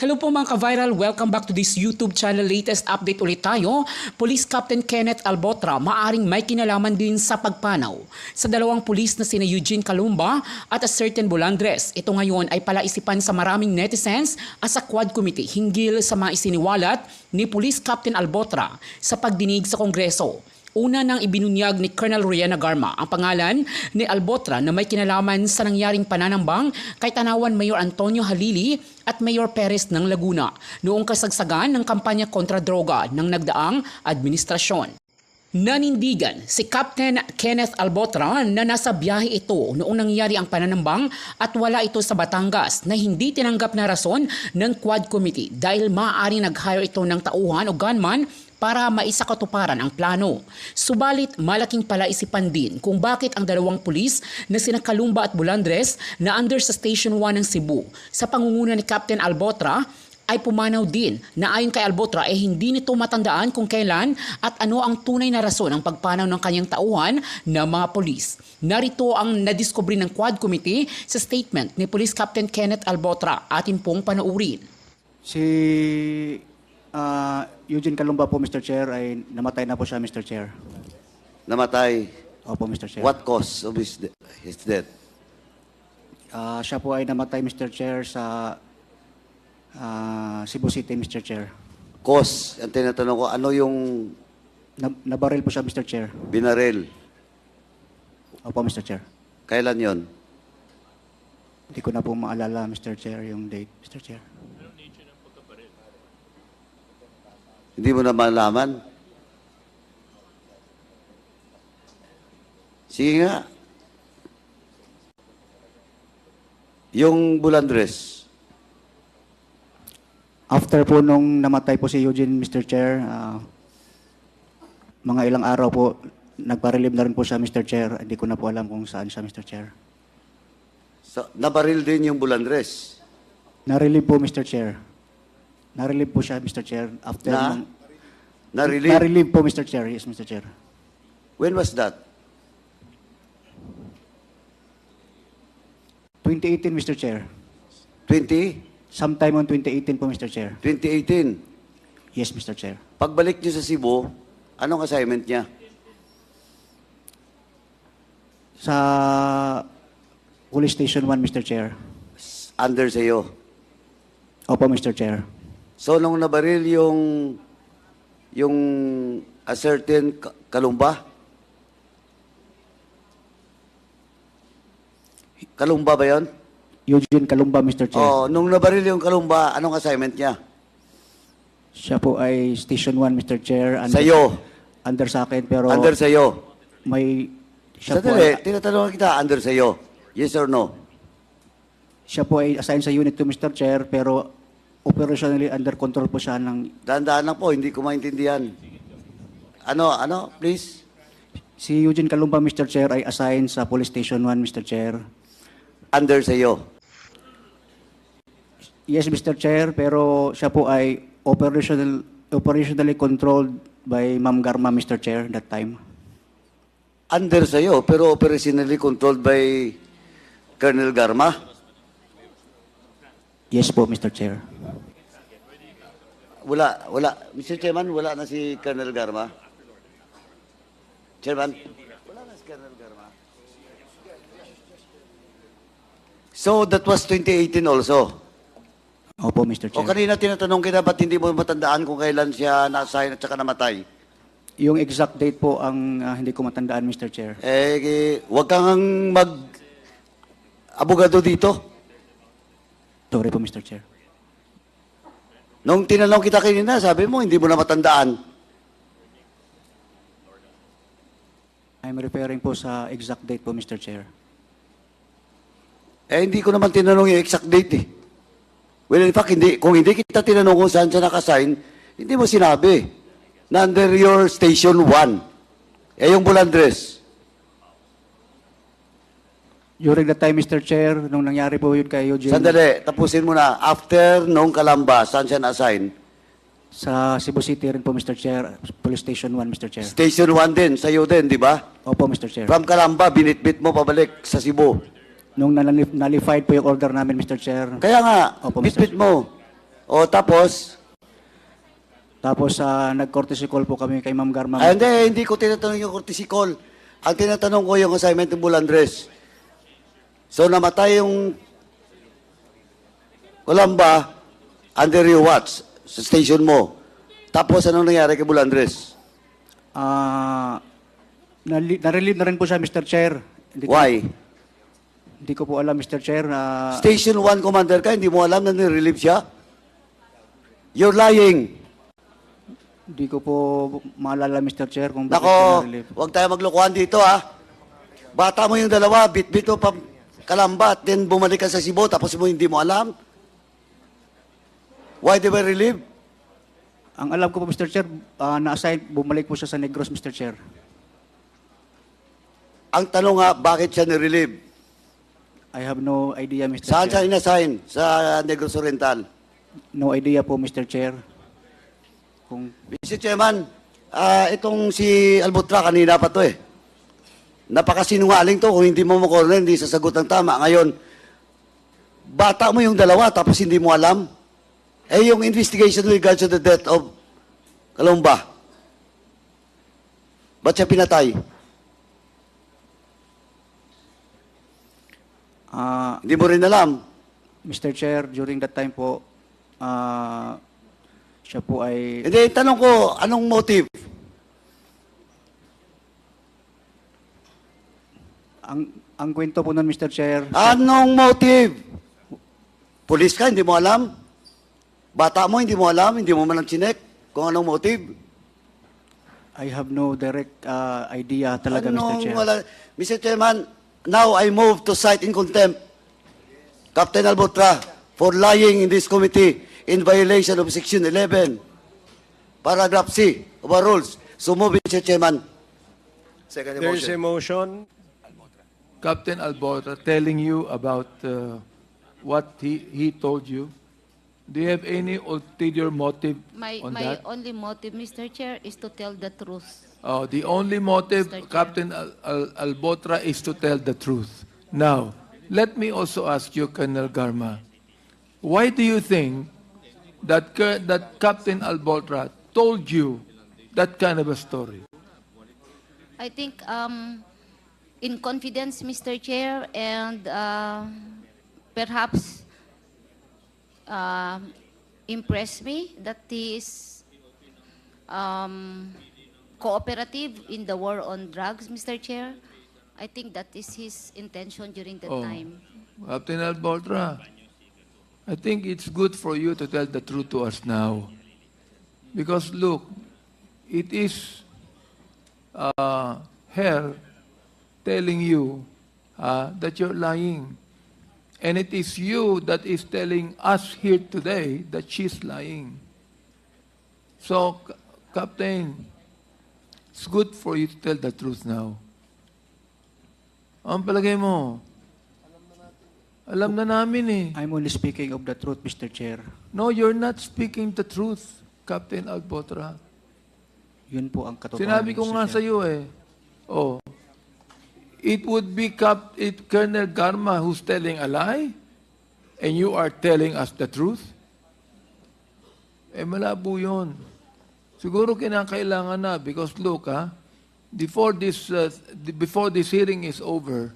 Hello po mga ka-viral, welcome back to this YouTube channel. Latest update ulit tayo. Police Captain Kenneth Albotra maaring may kinalaman din sa pagpanaw sa dalawang pulis na sina Eugene Calumba at a certain Bolandres. Ito ngayon ay palaisipan sa maraming netizens as a quad committee hinggil sa mga isiniwalat ni Police Captain Albotra sa pagdinig sa Kongreso. Una nang ibinunyag ni Colonel Rowena Garma ang pangalan ni Albotra na may kinalaman sa nangyaring pananambang kay Tanawan Mayor Antonio Halili at Mayor Perez ng Laguna noong kasagsagan ng kampanya kontra droga ng nagdaang administrasyon. Nanindigan si Captain Kenneth Albotra na nasa biyahe ito noong nangyari ang pananambang at wala ito sa Batangas na hindi tinanggap na rason ng Quad Committee dahil maaaring nag-hire ito ng tauhan o gunman para maisakatuparan ang plano. Subalit malaking palaisipan din kung bakit ang dalawang pulis na sina Calumba at Bolandres na under sa Station 1 ng Cebu sa pangunguna ni Captain Albotra ay pumanaw din na ayon kay Albotra ay hindi nito matandaan kung kailan at ano ang tunay na rason ng pagpanaw ng kanyang tauhan na mga pulis. Narito ang nadiskubre ng Quad Committee sa statement ni Police Captain Kenneth Albotra. Atin pong panoorin. Si Eugene Calumba po, Mr. Chair, ay namatay na po siya, Mr. Chair. Namatay. Opo, Mr. Chair. What cause of his death? Siya po ay namatay, Mr. Chair, sa Cebu City, Mr. Chair. Cause, ang tinatanong ko, ano yung Nabaril po siya, Mr. Chair. binaril? Opo, Mr. Chair. Kailan yon? Hindi ko na po maalala, Mr. Chair, yung date, Mr. Chair. Hindi mo na malaman? Sige nga. Yung Bolandres. After po nung namatay po si Eugene, Mr. Chair, mga ilang araw po, nagpa-relieve na rin po siya, Mr. Chair. Hindi ko na po alam kung saan siya, Mr. Chair. So, nabaril din yung Bolandres. Na-relieve po, Mr. Chair. Na-relieve po siya, Mr. Chair. After Na-relieve? Na-relieve po, Mr. Chair. Yes, Mr. Chair. When was that? 2018, Mr. Chair. 20? Sometime on 2018 po, Mr. Chair. 2018. Yes, Mr. Chair. Pagbalik niyo sa Cebu, anong assignment niya? Sa Police Station 1, Mr. Chair. Under sa'yo. Opo, Mr. Chair. So, nung nabaril yung a certain Calumba? Calumba ba yon? Eugene Calumba, Mr. Chair. Oh, nung nabaril yung Calumba, anong assignment niya? Siya po ay Station 1, Mr. Chair. Sa'yo? Under sa akin, pero Under sa'yo? may... Siya po, Sadali, tinatanong kita, under sa'yo? Yes or no? siya po ay assigned sa Unit 2, Mr. Chair, pero operationally under control po siya ng... Dahan-dahan lang po, hindi ko maintindihan. Ano, please? Si Eugene Calumba, Mr. Chair, ay assigned sa Police Station 1, Mr. Chair. Under sa'yo? Yes, Mr. Chair, pero siya po ay operationally controlled by Ma'am Garma, Mr. Chair, that time. Under sa'yo, pero operationally controlled by Colonel Garma? Yes po, Mr. Chair. Wala. Mr. Chairman, wala na si Colonel Garma? Chairman? Wala na si Colonel Garma. So, that was 2018 also? Opo, Mr. O Chair. kanina tinatanong kita, ba't hindi mo matandaan kung kailan siya na-assign at saka namatay? Yung exact date po ang hindi ko matandaan, Mr. Chair. Huwag kang mag-abogado dito. Sorry po, Mr. Chair. Nung tinanong kita kanina, sabi mo, hindi mo na matandaan. I'm referring po sa exact date po, Mr. Chair. Hindi ko naman tinanong yung exact date eh. Well, in fact, kung hindi kita tinanong kung saan siya nakasign, hindi mo sinabi na under your Station 1. Yung Bolandres. During the time, Mr. Chair, nung nangyari po yun kay Eugene... Sandali, tapusin mo na. After nung Calamba, saan siya na-assign? Sa Cebu City rin po, Mr. Chair. Police Station 1, Mr. Chair. Station 1 din, sa'yo din, di ba? Opo, Mr. Chair. From Calamba, binitbit mo pabalik sa Cebu. Nung nullified po yung order namin, Mr. Chair. Kaya nga, Opo, Mr. bitbit mo. O tapos, Tapos nag-courtesy call po kami kay Ma'am Garma. hindi ko tinatanong yung courtesy call. Ang tinatanong ko yung assignment ng Bulandres. So namatay yung Colamba under your watch sa station mo. Tapos anong nangyari kay Bulandres? Na-relieve na rin po siya, Mr. Chair. Why? Hindi ko po alam, Mr. Chair, na Station 1 commander ka, hindi mo alam na nirelieve siya? You're lying. hindi ko po maalala, Mr. Chair, kung bakit siya Nako, na-relieve. huwag tayo maglokohan dito ha. Bata mo yung dalawa, bit-bit mo pa Kalamba, at then bumalik ka sa Cebu, tapos mo hindi mo alam. Why they were relieved? Ang alam ko po, Mr. Chair, na-assign, bumalik po siya sa Negros, Mr. Chair. Ang tanong nga, bakit siya nirelieve? I have no idea, Mr. Saan siya Chair. inassign? Sa Negros Oriental? No idea po, Mr. Chair. Kung Mr. Chairman, itong si Albutra, kanina pa to eh. Napakasinungaling to, kung hindi mo makorner, hindi sasagot ng tama. Ngayon, bata mo yung dalawa, tapos hindi mo alam. Eh, yung investigation with regards to the death of Kalumba, ba't siya pinatay? Hindi mo rin alam. Mr. Chair, during that time po, siya po ay Hindi, tanong ko, anong motive? ang kwento po nun, Mr. Chair. Anong motive? Police ka, hindi mo alam? Bata mo, hindi mo alam? Hindi mo man lang chinek kung anong motive? I have no direct idea talaga, Mr. Chair. Mr. Chairman, now I move to cite in contempt Captain Albotra for lying in this committee in violation of Section 11, Paragraph C of our rules. So move, Mr. Chairman. Second There is a motion. motion, Captain Alborta, telling you about what he told you. Do you have any ulterior motive on My that? only motive, Mr. Chair, is to tell the truth. Oh, the only motive, Mr. Chair. Captain Albotra, is to tell the truth. Now, let me also ask you, Colonel Garma, why do you think that Captain Albotra told you that kind of a story? I think in confidence, Mr. Chair, and perhaps impress me that he is cooperative in the war on drugs, Mr. Chair. I think that is his intention during that Oh. time. Captain Albotra, I think it's good for you to tell the truth to us now. Because look, it is her telling you that you're lying. And it is you that is telling us here today that she's lying. So, Captain, it's good for you to tell the truth now. Ang palagay mo, alam na namin eh. I'm only speaking of the truth, Mr. Chair. No, you're not speaking the truth, Captain Albotra. Yun po ang katotohanan. Sinabi ko Mr. nga Chair. sa iyo eh. Oh. It would be Colonel Garma who's telling a lie and you are telling us the truth. Eh malabo yun. Siguro kinakailangan na because look before this hearing is over,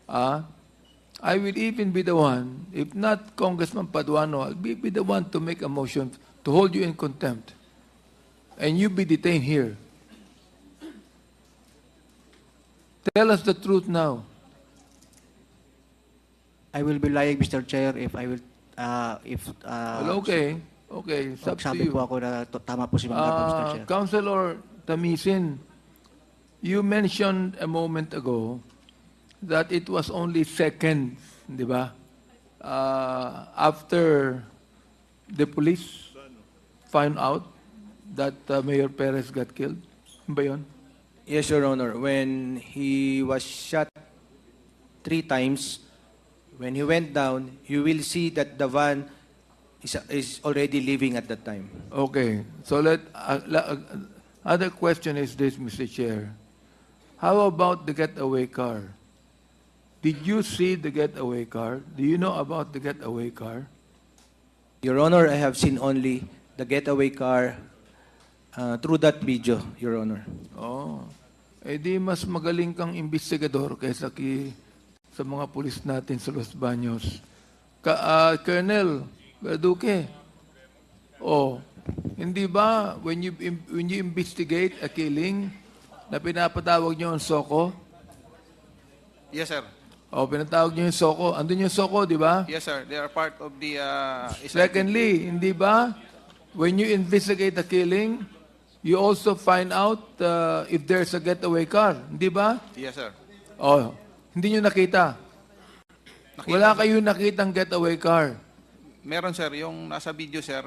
I will even be the one, if not Congressman Paduano, I'll be the one to make a motion to hold you in contempt. And you be detained here. Tell us the truth now. I will be lying, Mr. Chair, if I will, Well, okay. Okay, it's up to sabi you. po ako na tama po si Ma'am Garma, Mr. Chair. Councilor Tamisin, you mentioned a moment ago that it was only seconds, di ba? After the police found out that Mayor Perez got killed. Ano ba yun? Yes, Your Honor. When he was shot 3 times, when he went down, you will see that the van is already leaving at that time. Okay. So other question is this, Mr. Chair. How about the getaway car? Did you see the getaway car? Do you know about the getaway car? Your Honor, I have seen only the getaway car through that video, Your Honor. Oh. Eh di mas magaling kang investigador kaysa sa mga pulis natin sa Los Baños. Colonel Verduque, oh, hindi ba when you investigate a killing na pinapatawag niyo ang SOCO? Yes, sir. Oh, pinatawag niyo yung SOCO. Andun yung SOCO, di ba? Yes, sir. They are part of the Secondly, hindi ba when you investigate a killing, you also find out if there's a getaway car, hindi ba? Yes, sir. Oh, hindi niyo nakita. Wala kayong nakitang getaway car. Meron, sir. Yung nasa video, sir,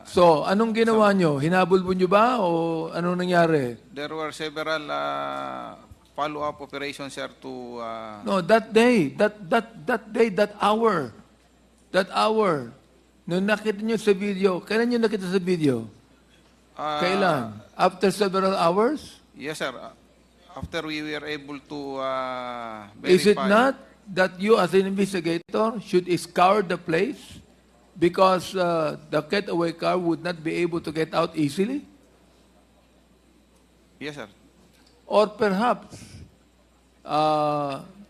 So, anong ginawa nyo? Hinabol mo nyo ba o anong nangyari? there were several follow-up operations, sir, to... No, that hour, nung nakita nyo sa video, kailan nyo nakita sa video? Kailan? After several hours? Yes, sir. After we were able to Is it verify... not that you as an investigator should scour the place because the getaway car would not be able to get out easily? Yes, sir. Or perhaps,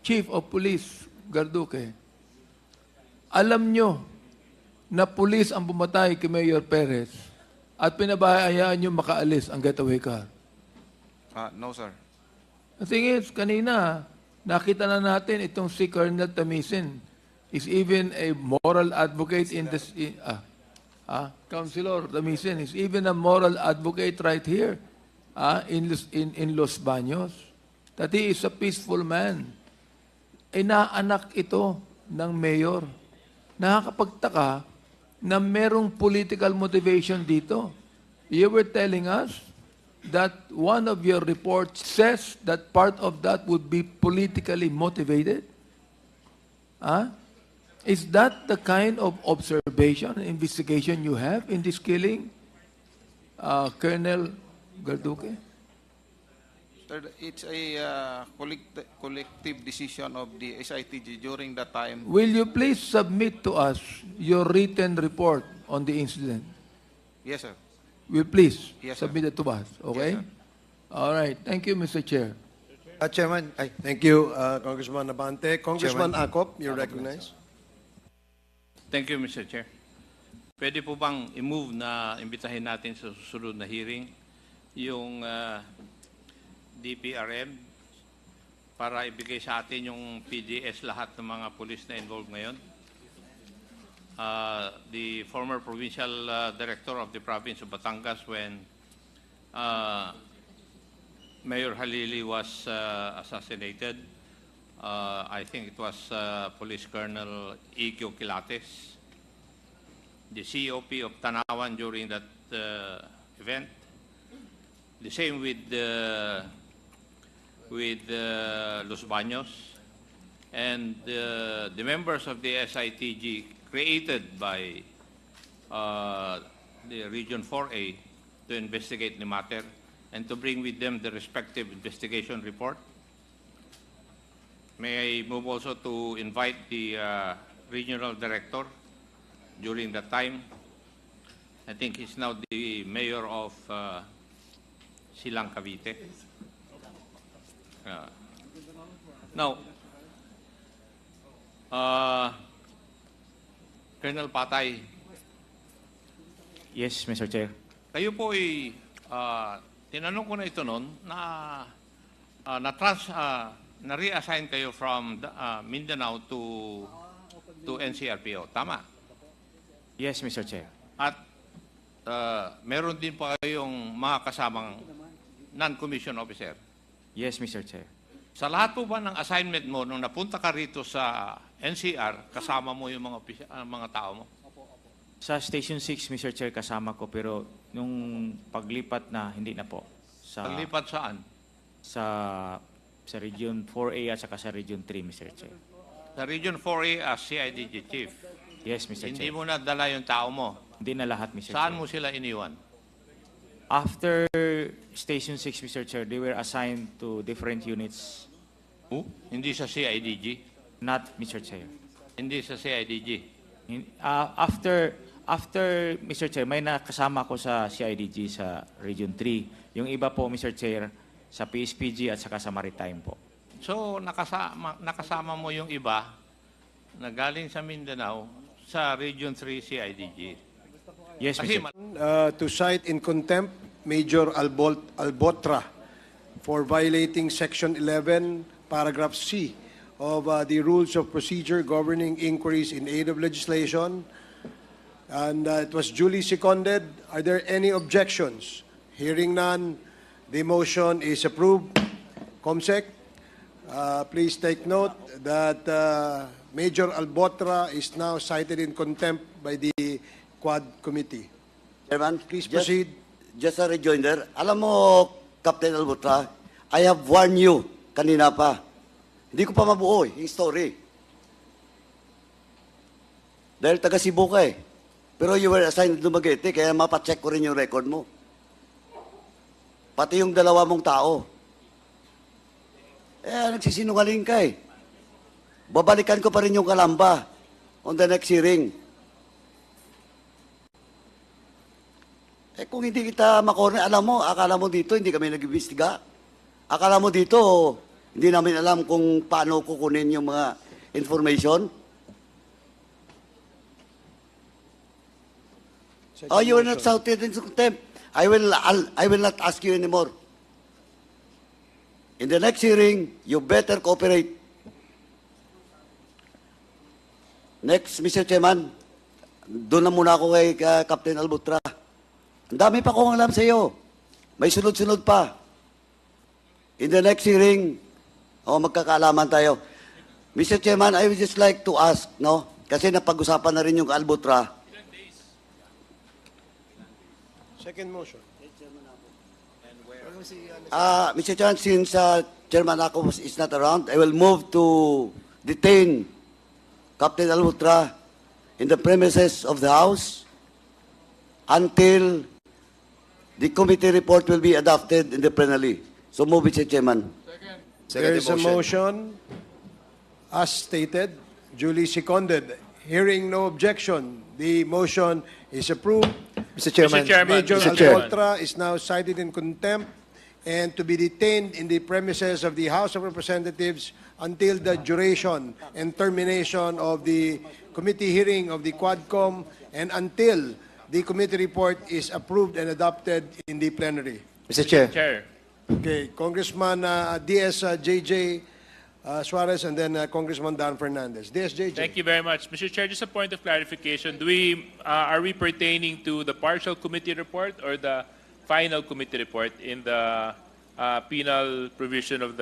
Chief of Police Garduque, alam nyo na pulis ang pumatay kay Mayor Perez at pinabayaan nyo makaalis ang getaway car. No, sir. The thing is, kanina, nakita na natin itong si Colonel Tamisin is even a moral advocate in this... Councilor Tamisin is even a moral advocate right here in Los Baños. That he is a peaceful man. Inaanak ito ng mayor. Nakakapagtaka na merong political motivation dito. You were telling us that one of your reports says that part of that would be politically motivated? Is that the kind of observation and investigation you have in this killing, Colonel Garduque? Sir, it's a collective decision of the SITG during that time. Will you please submit to us your written report on the incident? Yes, sir. Will please Yes, sir. submit it to us, okay? Yes, sir. All right. Thank you, Mr. Chair. Chairman, thank you, Congressman Abante. Congressman Acop, you're recognized. Thank you, Mr. Chair. Pwede po bang i-move na imbitahin natin sa susunod na hearing yung DPRM para ibigay sa atin yung PDS lahat ng mga pulis na involved ngayon? The former provincial director of the province of Batangas when Mayor Halili was assassinated. I think it was Police Colonel E.Q. Quilates, the COP of Tanawan during that event. The same with Los Baños, and the members of the SITG created by the Region 4A to investigate the matter and to bring with them the respective investigation report. May I move also to invite the regional director during that time. I think he's now the mayor of Silang Cavite. Now, Colonel Patay, Yes, Mr. Chair. kayo po ay tinanong ko na ito noon na na-reassign kayo from Mindanao to NCRPO. Tama? Yes, Mr. Chair. At meron din pa kayong mga kasamang non-commissioned officer. Yes, Mr. Chair. Sa lahat po ba ng assignment mo nung napunta ka rito sa NCR, kasama mo yung mga tao mo? Sa Station 6, Mr. Chair, kasama ko. Pero nung paglipat na, hindi na po. Paglipat saan? Sa Region 4A at saka sa Region 3, Mr. Chair. Sa Region 4A as CIDG Chief. Yes, Mr. Hindi Chair. mo na dala yung tao mo. Hindi na lahat, Mr. Saan Chair. mo sila iniwan? After Station 6, Mr. Chair, they were assigned to different units. Hindi sa CIDG. Not, Mr. Chair. Hindi sa CIDG. After After, Mr. Chair, may nakasama ko sa CIDG sa Region 3. Yung iba po, Mr. Chair, sa PSPG at saka sa Maritime po. So, nakasama mo yung iba na galing sa Mindanao sa Region 3 CIDG. Yes, Kasi Mr. To cite in contempt Major Albotra for violating Section 11, Paragraph C of the Rules of Procedure governing inquiries in aid of legislation. And it was duly seconded. Are there any objections? Hearing none, the motion is approved. Comsec, please take note that Major Albotra is now cited in contempt by the Quad Committee. Chairman, Please proceed. Just a rejoinder. Alam mo, Captain Albutra, I have warned you kanina pa. Hindi ko pa mabuo yung story. Dahil taga Cebu ka eh. Pero you were assigned to Dumaguete, kaya mapacheck ko rin yung record mo. Pati yung dalawa mong tao. Nagsisinungaling ka eh. Babalikan ko pa rin yung Kalamba on the next hearing. Kung hindi kita makorne, alam mo, akala mo dito, hindi kami nag-imbestiga. Akala mo dito, hindi namin alam kung paano kukunin yung mga information. Oh, you are not shouted into contempt. I will not ask you anymore. In the next hearing, you better cooperate. Next, Mr. Chairman, doon na muna ako kay Captain Albutra. Ang dami pa kong alam sa iyo. May sunod-sunod pa. In the next hearing, magkakaalaman tayo. Mr. Chairman, I would just like to ask, no? Kasi napag-usapan na rin yung Albutra. Second motion. Mr. Chairman, since Chairman Ako is not around, I will move to detain Captain Albutra in the premises of the House until the committee report will be adopted in the plenary. So move, Mr. Chairman. There is a motion, as stated, duly seconded. Hearing no objection, the motion is approved. Mr. Chairman. Major Mr. Chair. Albotra is now cited in contempt and to be detained in the premises of the House of Representatives until the duration and termination of the committee hearing of the Quadcom and until the committee report is approved and adopted in the plenary. Mr. Chair. Chair. Okay, Congressman DS.JJ Suarez and then Congressman Dan Fernandez. DS.JJ. Thank you very much. Mr. Chair, just a point of clarification. Are we pertaining to the partial committee report or the final committee report in the penal provision of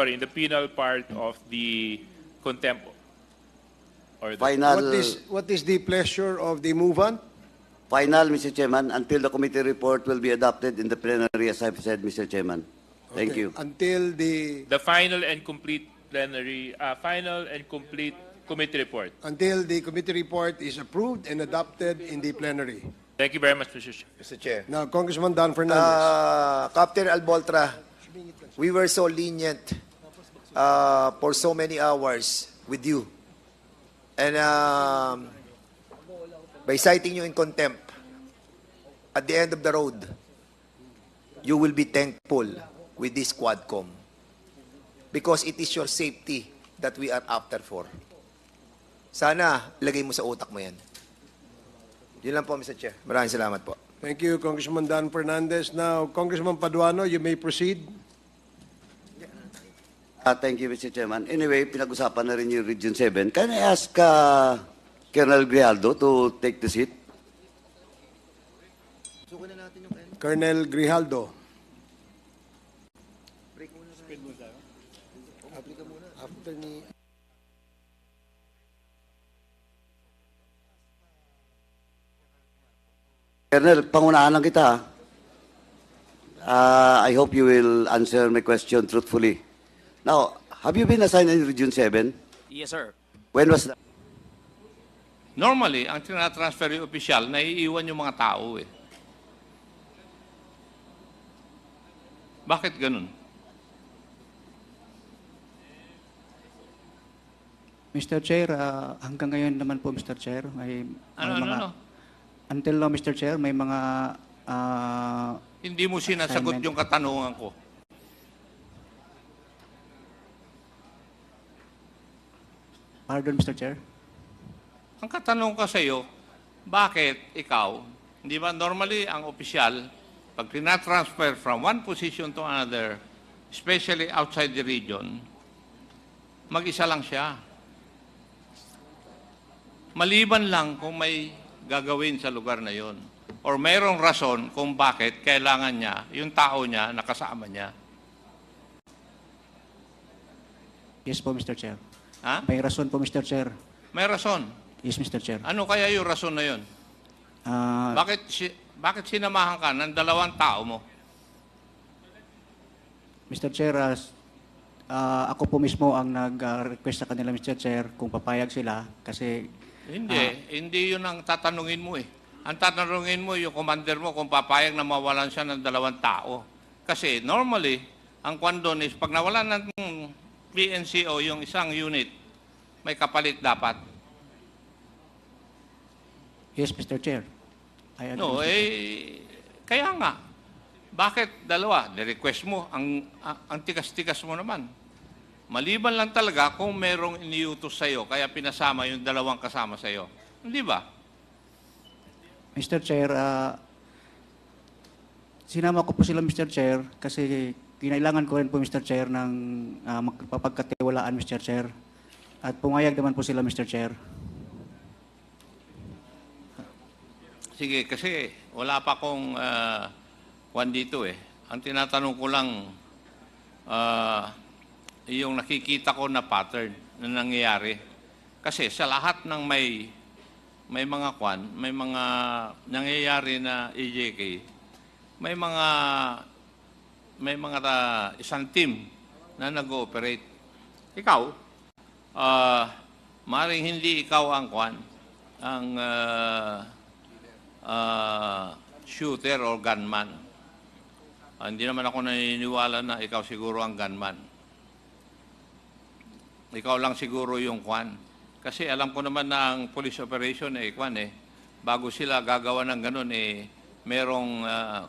in the penal part of the contempt? Or the, Final, What is the pleasure of the movant? final, Mr. Chairman, until the committee report will be adopted in the plenary, as I've said, Mr. Chairman. Thank Okay, you. Until the final and complete plenary, final and complete committee report. until the committee report is approved and adopted in the plenary. Thank you very much, Mr. Chair. Mr. Chair. Now, Congressman Dan Fernandez. Captain Alboltra, we were so lenient for so many hours with you. And by citing you in contempt, at the end of the road, you will be thankful with this Quadcom. Because it is your safety that we are after for. Sana, lagay mo sa utak mo yan. Yun lang po, Mr. Chair. Maraming salamat po. Thank you, Congressman Dan Fernandez. Now, Congressman Paduano, you may proceed. Thank you, Mr. Chairman. Anyway, pinag-usapan na rin yung Region 7. Can I ask Colonel Grijaldo to take the seat? Colonel Grijaldo. After ni... Colonel, pangunahan lang kita. I hope you will answer my question truthfully. Now, have you been assigned in Region 7? Yes, sir. When was that? Normally, ang tinatransfer yung opisyal, naiiwan yung mga tao eh. Bakit ganun? Mr. Chair, hanggang ngayon naman po, Mr. Chair, may Ano? Until now, Mr. Chair, may mga Hindi mo sinasagot Assignment. yung katanungan ko. pardon, Mr. Chair. Ang katanong ko sa iyo, bakit ikaw, hindi ba normally ang opisyal, pag tina-transfer from one position to another, especially outside the region, mag-isa lang siya. Maliban lang kung may gagawin sa lugar na yon. Or mayroong rason kung bakit kailangan niya, yung tao niya, nakasama niya. Yes po, Mr. Chair. Ha? May rason po, Mr. Chair. May rason. Yes, Mr. Chair. Ano kaya yung rason na yon? Ah, Bakit sinamahan ka ng dalawang tao mo? Mr. Chair, ako po mismo ang nag-request sa kanila, Mr. Chair, kung papayag sila kasi Hindi yun ang tatanungin mo eh. Ang tatanungin mo yung commander mo kung papayag na mawalan siya ng dalawang tao. Kasi normally, ang kwan doon is pag nawalan ng PNCO yung isang unit, may kapalit dapat. yes, Mr. Chair. I agree, No, Mr. Chair. kaya nga. Bakit dalawa? Ni-request mo, ang tikas-tikas mo naman. Maliban lang talaga kung merong iniutos sa'yo, kaya pinasama yung dalawang kasama sa'yo. Hindi ba? Mr. Chair, sinama ko po sila, Mr. Chair, kasi kinailangan ko rin po, Mr. Chair, ng magpapagkatiwalaan, Mr. Chair. At pumayag naman po sila, Mr. Chair. Sige, kasi wala pa akong kwan dito eh. Ang tinatanong ko lang, yung nakikita ko na pattern na nangyayari. Kasi sa lahat ng may mga kwan, may mga nangyayari na EJK, may mga isang team na nag-ooperate. Ikaw, maring hindi ikaw ang kwan, ang shooter or gunman. Hindi naman ako naniniwala na ikaw siguro ang gunman. Ikaw lang siguro yung kwan. Kasi alam ko naman na ang police operation kwan bago sila gagawa ng ganun merong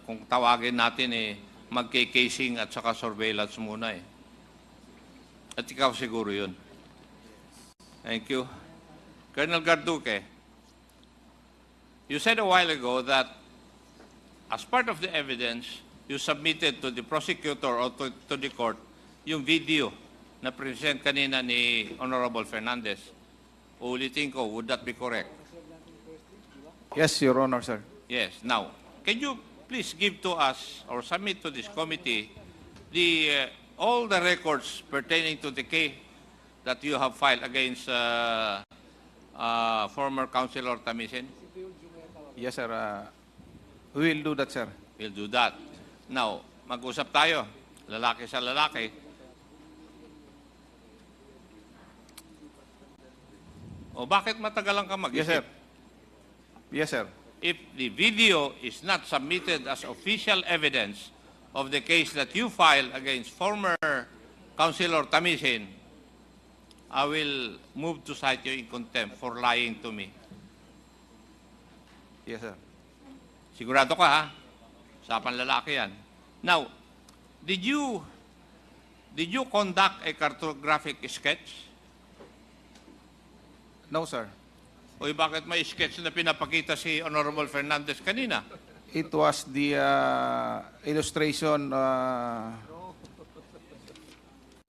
kung tawagin natin magke-casing at saka surveillance muna At ikaw siguro yun. Thank you. Colonel Garduque, you said a while ago that as part of the evidence, you submitted to the prosecutor or to the court yung video na present kanina ni Honorable Fernandez. Ulitin ko, would that be correct? Yes, Your Honor, sir. Yes. Now, can you please give to us or submit to this committee all the records pertaining to the case that you have filed against former Councilor Tamisin? Yes, sir. We will do that, sir. We'll do that. Now, mag-usap tayo. Lalaki sa lalaki. O bakit matagalan ka mag-isip? Yes, sir. Yes, sir. If the video is not submitted as official evidence of the case that you filed against former Councilor Tamisin, I will move to cite you in contempt for lying to me. Yes, sir. Sigurado ka, ha? Usapan lalaki yan. Now, did you conduct a cartographic sketch? No, sir. O bakit may sketch na pinapakita si Honorable Fernandez kanina? It was the illustration,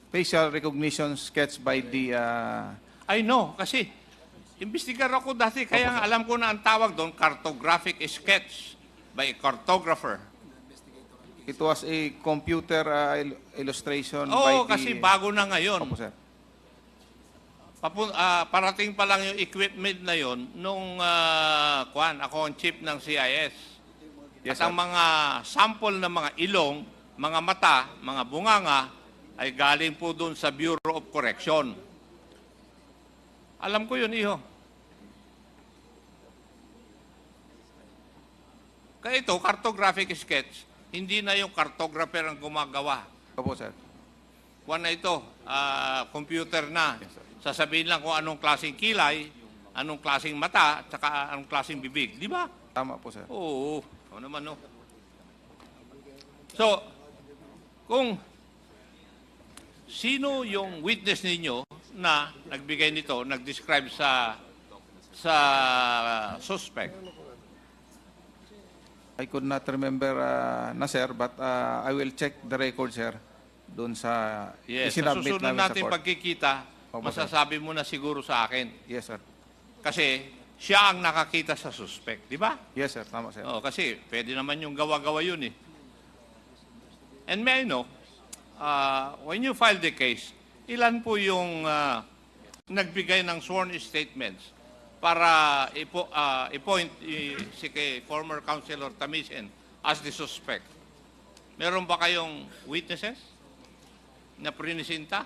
facial recognition sketch by the... I know, kasi imbestigar ako dati, kaya nga alam ko na ang tawag doon, cartographic sketch by a cartographer. It was a computer illustration by Oo, the... kasi bago na ngayon. Opo, sir. Parating pa lang yung equipment na yon nung ako ang chief ng CIS. Yes, At ang mga sample ng mga ilong, mga mata, mga bunganga, ay galing po doon sa Bureau of Correction. Alam ko yun, iho. Kaya ito, cartographic sketch, hindi na yung cartographer ang gumagawa. Opo, sir. Kuwan na ito, computer na. Sasabihin lang kung anong klaseng kilay, anong klaseng mata, at saka anong klaseng bibig. Di ba? Tama po, sir. Oo, ano naman, no? So, kung sino yung witness ninyo na nagbigay nito, nag-describe sa suspect? I could not remember na, sir, but I will check the record, sir, doon sa Yes, sa isinabit susunod namin sa natin court. pagkikita, Opo, sir. masasabi mo na siguro sa akin. Yes, sir. Kasi siya ang nakakita sa suspect, di ba? Yes, sir. Tama, sir. Oo, kasi pwede naman yung gawa-gawa yun eh. And may I know, when you file the case, ilan po yung nagbigay ng sworn statements para i-point si kay former Councilor Tamisen as the suspect? Meron ba kayong witnesses na prinisinta?